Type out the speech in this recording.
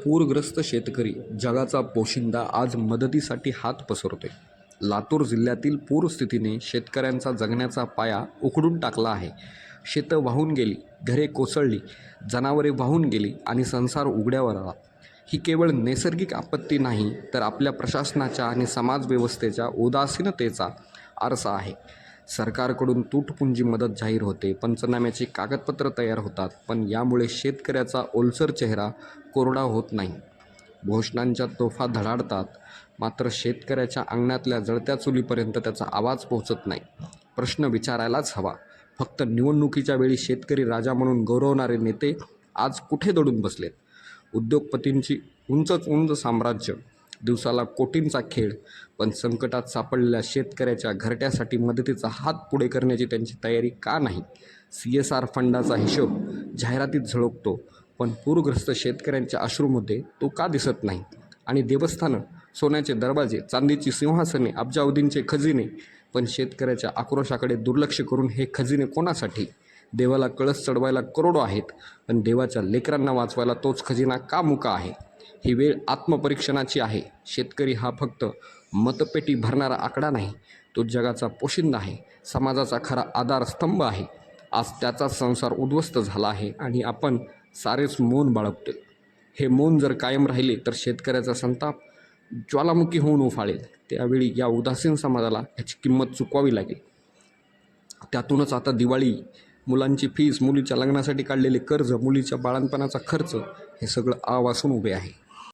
पूरग्रस्त शेतकरी जगाचा पोशिंदा आज मदतीसाठी हात पसरतोय. लातूर जिल्ह्यातील पूरस्थितीने शेतकऱ्यांचा जगण्याचा पाया उखडून टाकला आहे. शेतं वाहून गेली, घरे कोसळली, जनावरे वाहून गेली आणि संसार उघड्यावर आला. ही केवळ नैसर्गिक आपत्ती नाही, तर आपल्या प्रशासनाच्या आणि समाजव्यवस्थेच्या उदासीनतेचा आरसा आहे. सरकारकडून तुटपुंजी मदत जाहीर होते, पंचनाम्याची कागदपत्र तयार होतात, पण यामुळे शेतकऱ्याचा ओलसर चेहरा कोरडा होत नाही. घोषणांच्या तोफा धडाडतात, मात्र शेतकऱ्याच्या अंगणातल्या जळत्या चुलीपर्यंत त्याचा आवाज पोहोचत नाही. प्रश्न विचारायलाच हवा, फक्त निवडणुकीच्या वेळी शेतकरी राजा म्हणून गौरवणारे नेते आज कुठे दडून बसलेत? उद्योगपतींची उंच साम्राज्य, दिवसाला कोटींचा खेळ, पण संकटात सापडलेल्या शेतकऱ्याच्या घरट्यासाठी मदतीचा हात पुढे करण्याची त्यांची तयारी का नाही? CSR फंडाचा हिशोब जाहिरातीत झळकतो, पण पूरग्रस्त शेतकऱ्यांच्या अश्रूमध्ये तो का दिसत नाही? आणि देवस्थानं, सोन्याचे दरवाजे, चांदीची सिंहासने, अब्जावधींचे खजिने, पण शेतकऱ्याच्या आक्रोशाकडे दुर्लक्ष करून हे खजिने कोणासाठी? देवाला कळस चढवायला करोडो आहेत, पण देवाच्या लेकरांना वाचवायला तोच खजिना का मुका आहे? ही वेळ आत्मपरीक्षणाची आहे. शेतकरी हा फक्त मतपेटी भरणारा आकडा नाही, तो जगाचा पोशिंदा आहे, समाजाचा खरा आधारस्तंभ आहे. आज त्याचा संसार उद्ध्वस्त झाला आहे आणि आपण सारेच मौन बाळगतोय. हे मौन जर कायम राहिले तर शेतकऱ्याचा संताप ज्वालामुखी होऊन उफाळेल. त्यावेळी या उदासीन समाजाला ह्याची किंमत चुकवावी लागेल. त्यातूनच आता दिवाळी, मुलांची फीस, मुलीच्या लग्नासाठी काढलेले कर्ज, मुलीच्या बाळंतपणाचा खर्च, हे सगळं आवासून उभे आहे.